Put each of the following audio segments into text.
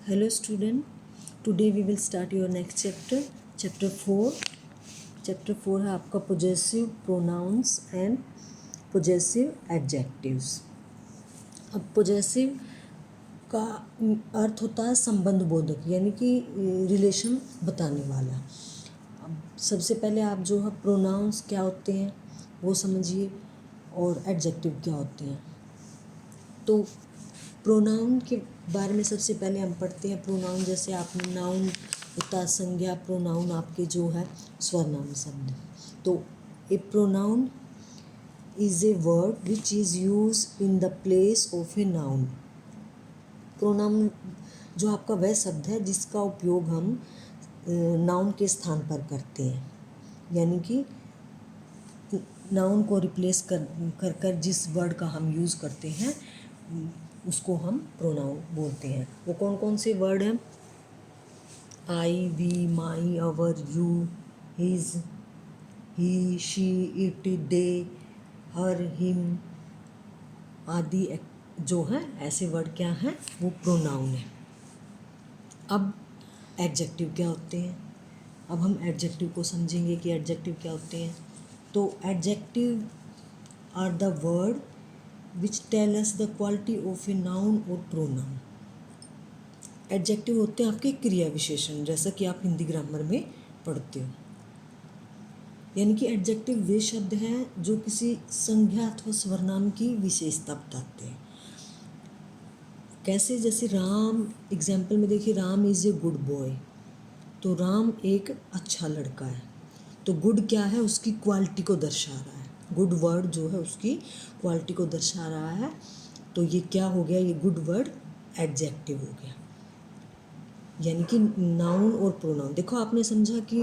Hello student, today we will start your next chapter, chapter 4. Chapter 4 है आपका possessive pronouns and possessive adjectives. अब possessive का अर्थ होता है संबंध बोधक, यानी कि रिलेशन बताने वाला. अब सबसे पहले आप जो है प्रोनाउंस क्या होते हैं वो समझिए और एडजेक्टिव क्या होते हैं. तो प्रोनाउन के बारे में सबसे पहले हम पढ़ते हैं. प्रोनाउन जैसे आपने नाउन होता है संज्ञा, प्रोनाउन आपके जो है स्वरनाम शब्द. तो a pronoun is a word which is use in the place of a noun. Pronoun जो आपका वह शब्द है जिसका उपयोग हम नाउन के स्थान पर करते हैं, यानी कि नाउन को रिप्लेस कर जिस वर्ड का हम यूज़ करते हैं उसको हम प्रोनाउन बोलते हैं. वो कौन कौन से वर्ड हैं? I, we, my, our, you, his, he, she, it, they, her, him आदि जो है ऐसे वर्ड क्या हैं? वो प्रोनाउन है. अब एडजेक्टिव क्या होते हैं? अब हम एडजेक्टिव को समझेंगे कि एडजेक्टिव क्या होते हैं. तो adjective are the word which tell us the quality of a noun और प्रोनाउन. एडजेक्टिव होते हैं आपके क्रिया विशेषण, जैसा कि आप हिंदी ग्रामर में पढ़ते हो. यानी कि एडजेक्टिव वे शब्द हैं जो किसी संज्ञा अथवा स्वरनाम की विशेषता बताते हैं. कैसे? जैसे राम, एग्जाम्पल में देखिए, Ram is a good boy. तो राम एक अच्छा लड़का है. तो गुड क्या है? उसकी क्वालिटी को दर्शा रहा है. गुड वर्ड जो है उसकी क्वालिटी को दर्शा रहा है. तो ये क्या हो गया? ये गुड वर्ड एडजेक्टिव हो गया. यानी कि नाउन और प्रोनाउन. देखो आपने समझा कि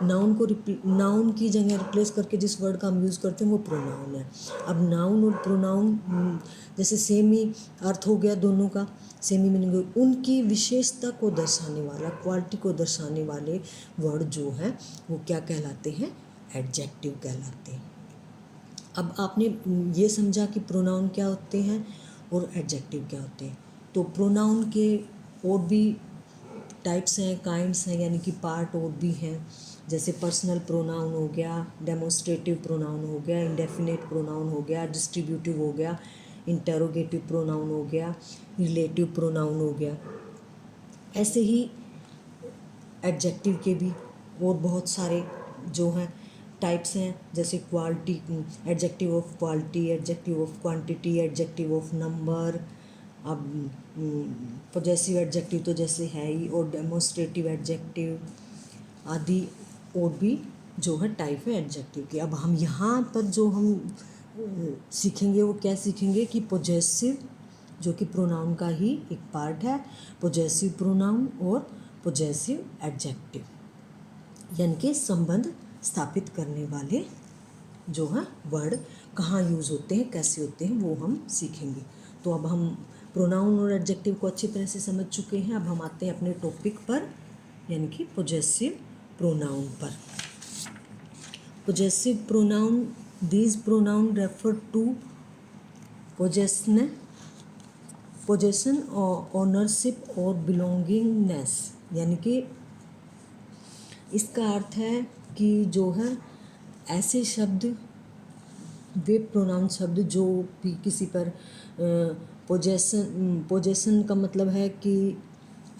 नाउन की जगह रिप्लेस करके जिस वर्ड का हम यूज़ करते हैं वो प्रोनाउन है. अब नाउन और प्रोनाउन जैसे सेम ही अर्थ हो गया, दोनों का सेम ही मीनिंग हो. उनकी विशेषता को दर्शाने वाला, क्वालिटी को दर्शाने वाले वर्ड जो है वो क्या कहलाते हैं? एडजेक्टिव कहलाते हैं. अब आपने ये समझा कि प्रोनाउन क्या होते हैं और एडजेक्टिव क्या होते हैं. तो प्रोनाउन के और भी टाइप्स हैं, काइंड्स हैं, यानी कि पार्ट और भी हैं. जैसे पर्सनल प्रोनाउन हो गया, डेमोन्स्ट्रेटिव प्रोनाउन हो गया, इंडेफिनिट प्रोनाउन हो गया, डिस्ट्रीब्यूटिव हो गया, इंटेरोगेटिव प्रोनाउन हो गया, रिलेटिव प्रोनाउन हो गया. ऐसे ही एडजेक्टिव के भी और बहुत सारे जो हैं टाइप्स हैं. जैसे quality, adjective of quality, adjective of quantity, adjective of number. अब पॉजेसिव एडजेक्टिव तो जैसे है ही, और डेमोन्स्ट्रेटिव एडजेक्टिव आदि और भी जो है टाइप है एडजेक्टिव की. अब हम यहाँ पर जो हम सीखेंगे वो क्या सीखेंगे कि पॉजेसिव, जो कि प्रोनाउन का ही एक पार्ट है, पॉजेसिव प्रोनाउन और पॉजेसिव एडजेक्टिव, यानी कि संबंध स्थापित करने वाले जो है वर्ड कहाँ यूज़ होते हैं, कैसे होते हैं, वो हम सीखेंगे. तो अब हम प्रोनाउन और एडजेक्टिव को अच्छी तरह से समझ चुके हैं. अब हम आते हैं अपने टॉपिक पर, यानी कि पॉजेसिव प्रोनाउन पर. Possessive pronoun, these pronoun refer to possession और ओनरशिप और बिलोंगिंगनेस. यानी कि इसका अर्थ है कि जो है ऐसे शब्द, वे प्रोनाउन शब्द जो भी किसी पर पोजेशन का मतलब है कि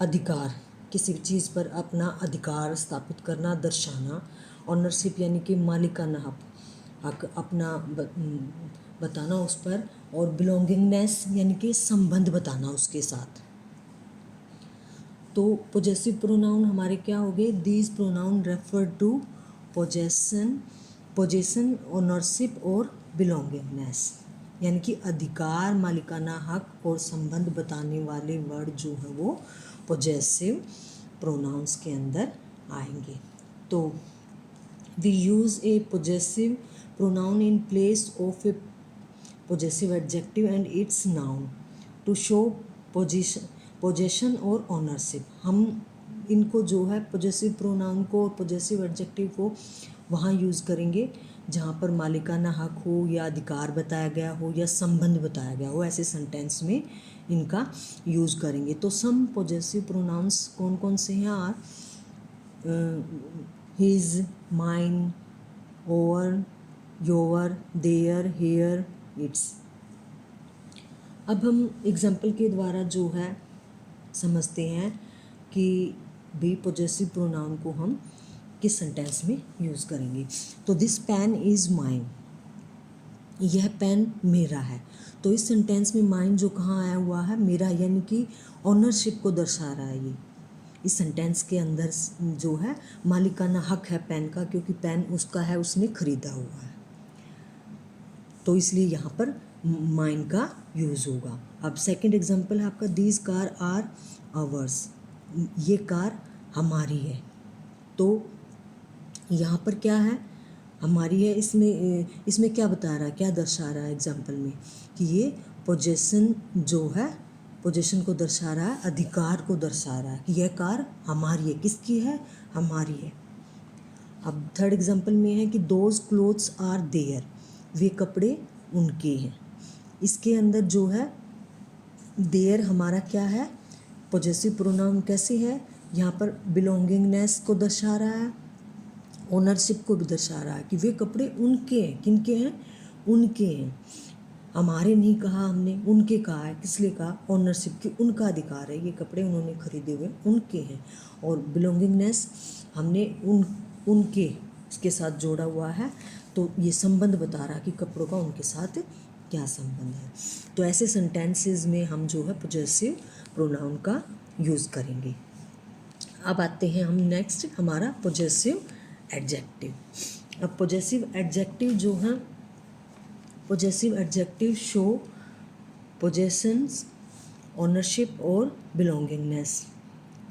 अधिकार, किसी चीज़ पर अपना अधिकार स्थापित करना, दर्शाना. ऑनरशिप यानी कि मालिकाना हक अपना बताना उस पर. और बिलोंगिंगनेस यानी कि संबंध बताना उसके साथ. तो पोजेसिव प्रोनाउन हमारे क्या हो गए? These pronoun refer to possession, ownership और बिलोंगिंगनेस, यानी कि अधिकार, मालिकाना हक और संबंध बताने वाले वर्ड जो है वो पोजेसिव प्रोनाउंस के अंदर आएंगे. तो we use a possessive pronoun in place of a possessive adjective and its noun to show possession और ओनरशिप. हम इनको जो है पोजेसिव प्रोनाउन को और पोजेसिव एडजेक्टिव को वहाँ यूज़ करेंगे जहाँ पर मालिकाना हक हो या अधिकार बताया गया हो या संबंध बताया गया हो. ऐसे सेंटेंस में इनका यूज़ करेंगे। तो सम पॉजेसिव प्रोनाउंस कौन कौन से हैं? Are his, mine, our, your, their, her, its. अब हम एग्जाम्पल के द्वारा जो है समझते हैं कि भी पॉजेसिव प्रोनाउन को हम किस सेंटेंस में यूज़ करेंगे। तो दिस पेन इज़ माइन, यह पेन मेरा है। तो इस सेंटेंस में माइन जो कहाँ आया हुआ है? मेरा, यानी कि ऑनरशिप को दर्शा रहा है। ये इस सेंटेंस के अंदर जो है मालिकाना हक है पेन का, क्योंकि पेन उसका है, उसने खरीदा हुआ है। तो इसलिए यहाँ पर माइन का यूज़ होगा। अब सेकंड एग्जांपल है आपका, दीज कार आर आवर्स, ये कार हमारी है। तो यहाँ पर क्या है? हमारी है। इसमें क्या बता रहा है, क्या दर्शा रहा है एग्जाम्पल में? कि ये पोजेशन जो है, पोजेशन को दर्शा रहा है, अधिकार को दर्शा रहा है कि यह कार हमारी है। किसकी है? हमारी है। अब थर्ड एग्जाम्पल में है कि दोज क्लोथ्स आर देयर, वे कपड़े उनके हैं। इसके अंदर जो है देयर हमारा क्या है? पॉजेसिव प्रोनाउन कैसे है? यहाँ पर बिलोंगिंगनेस को दर्शा रहा है, ओनरशिप को भी दर्शा रहा है कि वे कपड़े उनके हैं। किनके हैं? उनके हैं। हमारे नहीं कहा हमने, उनके कहा है। किस लिए कहा? ओनरशिप की, उनका अधिकार है, ये कपड़े उन्होंने खरीदे हुए उनके हैं। और बिलोंगिंगनेस हमने उनके इसके साथ जोड़ा हुआ है। तो ये संबंध बता रहा है कि कपड़ों का उनके साथ क्या संबंध है। तो ऐसे सेंटेंसेस में हम जो है पॉजेसिव प्रोनाउन का यूज़ करेंगे। अब आते हैं हम नेक्स्ट, हमारा पॉजेसिव एडजेक्टिव। अब पॉजेसिव एडजेक्टिव जो है, possessive adjective show possessions, ownership और बिलोंगिंगनेस।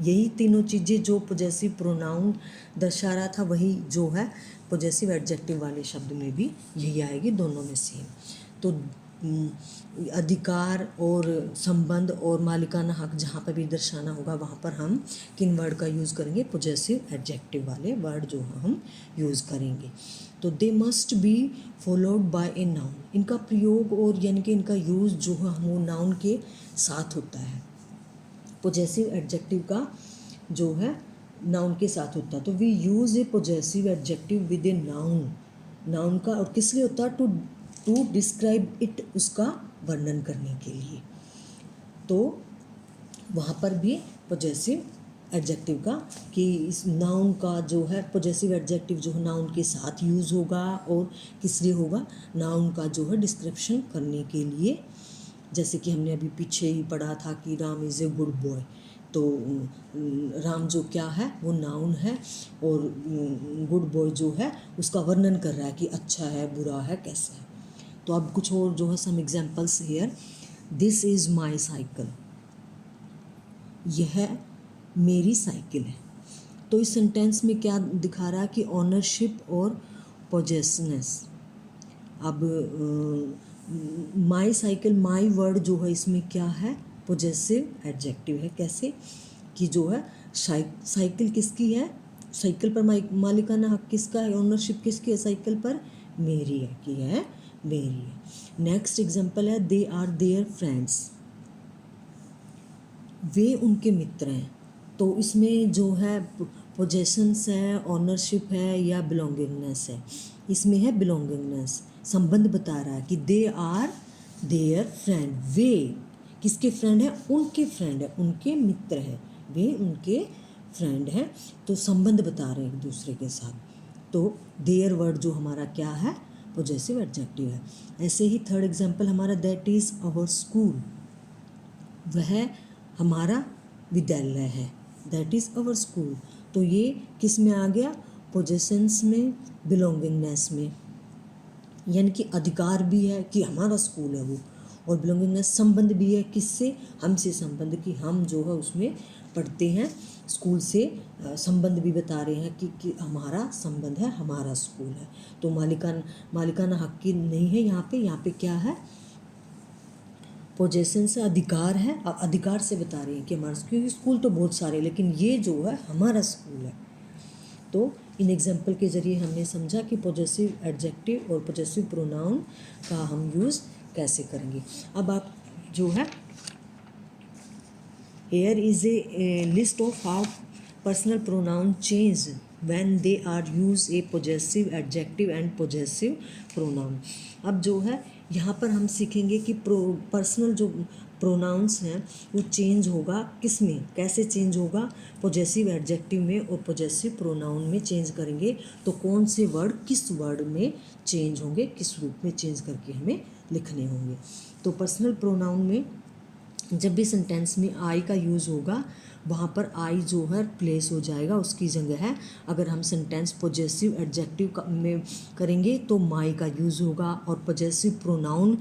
यही तीनों चीज़ें जो पॉजेसिव प्रोनाउन दर्शा रहा था, वही जो है पॉजेसिव एडजेक्टिव वाले शब्द में भी यही आएगी, दोनों में सेम। तो अधिकार और संबंध और मालिकाना हक जहाँ पर भी दर्शाना होगा, वहाँ पर हम किन वर्ड का यूज़ करेंगे? पॉजेसिव एडजेक्टिव वाले वर्ड जो हम यूज़ करेंगे। तो they must be followed by a noun, इनका प्रयोग और यानी कि इनका यूज़ जो है वो नाउन के साथ होता है। पॉजेसिव एडजेक्टिव का जो है नाउन के साथ होता है। तो we use a possessive adjective with a noun, noun का, और किस लिए होता है? टू डिस्क्राइब इट, उसका वर्णन करने के लिए। तो वहाँ पर भी पॉजेसिव एडजेक्टिव का कि इस नाउन का जो है पॉजेसिव एडजेक्टिव जो है नाउन के साथ यूज़ होगा, और किस लिए होगा? नाउन का जो है डिस्क्रिप्शन करने के लिए। जैसे कि हमने अभी पीछे ही पढ़ा था कि Ram is a good boy. तो राम जो क्या है? वो नाउन है, और गुड बॉय जो है उसका वर्णन कर रहा है कि अच्छा है, बुरा है, कैसा है। तो अब कुछ और जो है some examples here, this is my cycle, यह मेरी साइकिल है। तो इस सेंटेंस में क्या दिखा रहा है? कि ऑनरशिप और पॉजेसनेस। अब माई साइकिल, माई वर्ड जो है इसमें क्या है? पॉजेसिव एडजेक्टिव है। कैसे? कि जो है साइकिल किसकी है? साइकिल पर मालिकाना हक किसका है? ओनरशिप किसकी है साइकिल पर? मेरी है, कि है मेरी है। नेक्स्ट एग्जाम्पल है, दे आर देयर फ्रेंड्स, वे उनके मित्र हैं। तो इसमें जो है पोजेशंस है, ऑनरशिप है या बिलोंगिंगनेस है? इसमें है बिलोंगिंगनेस। संबंध बता रहा है कि दे आर देयर फ्रेंड, वे किसके फ्रेंड हैं? उनके फ्रेंड है, उनके मित्र हैं, वे उनके फ्रेंड हैं। तो संबंध बता रहे हैं एक दूसरे के साथ। तो देयर वर्ड जो हमारा क्या है? पॉजेसिव एडजेक्टिव है। ऐसे ही थर्ड एग्जाम्पल हमारा, दैट इज़ आवर स्कूल, वह हमारा विद्यालय है। That is our school. तो ये किस में आ गया? पोजेशंस में, बिलोंगिंगनेस में। यानी कि अधिकार भी है कि हमारा स्कूल है वो, और बिलोंगिंगनेस संबंध भी है, किससे? हमसे संबंध, कि हम जो है उसमें पढ़ते हैं, स्कूल से संबंध भी बता रहे हैं कि हमारा संबंध है, हमारा स्कूल है। तो मालिकाना हक की नहीं है यहाँ पे क्या है? पोजेशन से अधिकार है, अधिकार से बता रहे हैं कि हमारा, क्योंकि स्कूल तो बहुत सारे, लेकिन ये जो है हमारा स्कूल है। तो इन एग्जाम्पल के ज़रिए हमने समझा कि पॉजेसिव एडजेक्टिव और पॉजेसिव प्रोनाउन का हम यूज़ कैसे करेंगे। अब आप जो है Here is a list of how personal pronoun change when they are use a possessive adjective and possessive pronoun. अब जो है यहाँ पर हम सीखेंगे कि पर्सनल जो प्रोनाउंस हैं वो चेंज होगा किस में, कैसे चेंज होगा, पोजेसिव एडजेक्टिव में और पोजेसिव प्रोनाउन में चेंज करेंगे तो कौन से वर्ड किस वर्ड में चेंज होंगे, किस रूप में चेंज करके हमें लिखने होंगे। तो पर्सनल प्रोनाउन में जब भी सेंटेंस में आई का यूज़ होगा वहाँ पर आई जो है प्लेस हो जाएगा उसकी जगह है। अगर हम सेंटेंस पोजेसिव एडजेक्टिव में करेंगे तो माई का यूज़ होगा, और पोजेसिव प्रोनाउन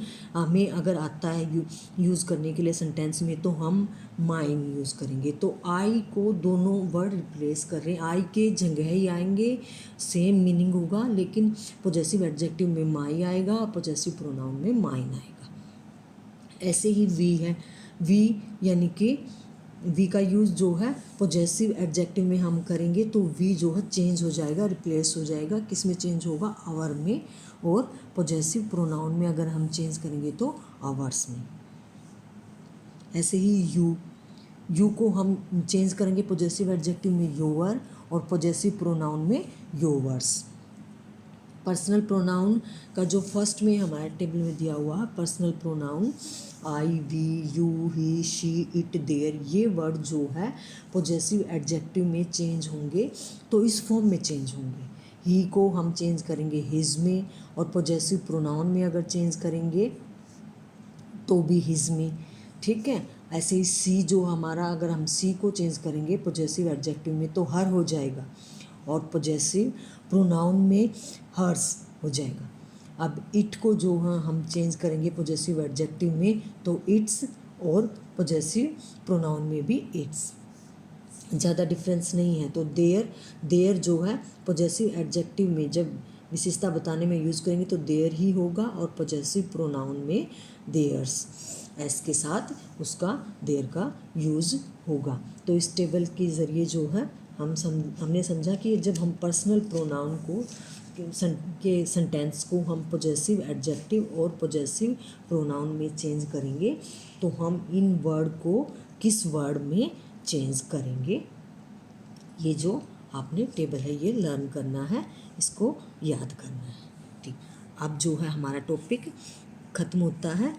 में अगर आता है यूज़ करने के लिए सेंटेंस में तो हम माइन यूज़ करेंगे। तो आई को दोनों वर्ड रिप्लेस कर रहे हैं, आई के जगह ही आएंगे, सेम मीनिंग होगा, लेकिन पोजेसिव एडजेक्टिव में माई आएगा और पोजेसिव प्रोनाउन में माइन आएगा। ऐसे ही वी है, वी यानी कि वी का यूज़ जो है पोजेसिव एडजेक्टिव में हम करेंगे तो वी जो है चेंज हो जाएगा, रिप्लेस हो जाएगा, किस में चेंज होगा, आवर में, और पोजेसिव प्रोनाउन में अगर हम चेंज करेंगे तो आवर्स में। ऐसे ही यू को हम चेंज करेंगे पोजेसिव एडजेक्टिव में योवर और पोजेसिव प्रोनाउन में योवर्स। पर्सनल प्रोनाउन का जो फर्स्ट में हमारे टेबल में दिया हुआ है personal pronoun I, we, you, he, she, it, their, ये वर्ड जो है पोजेसिव एडजेक्टिव में चेंज होंगे तो इस फॉर्म में चेंज होंगे। ही को हम चेंज करेंगे हिज में, और पोजेसिव प्रोनाउन में अगर चेंज करेंगे तो भी हिज में, ठीक है। ऐसे ही सी जो हमारा, अगर हम सी को चेंज करेंगे पोजेसिव एडजेक्टिव में तो हर हो जाएगा, और पोजेसिव प्रोनाउन में हर्स हो जाएगा। अब इट को जो हम चेंज करेंगे पोजेसिव एडजेक्टिव में तो इट्स, और पोजेसिव प्रोनाउन में भी इट्स, ज़्यादा डिफरेंस नहीं है। तो देयर जो है पोजेसिव एडजेक्टिव में जब विशेषता बताने में यूज़ करेंगे तो देयर ही होगा, और पोजेसिव प्रोनाउन में देयर्स, एस के साथ उसका देयर का यूज़ होगा। तो इस टेबल के ज़रिए जो है हमने समझा कि जब हम पर्सनल प्रोनाउन को के सेंटेंस को हम पोजेसिव एडजेक्टिव और पोजेसिव प्रोनाउन में चेंज करेंगे तो हम इन वर्ड को किस वर्ड में चेंज करेंगे। ये जो आपने टेबल है ये लर्न करना है, इसको याद करना है, ठीक। अब जो है हमारा टॉपिक ख़त्म होता है।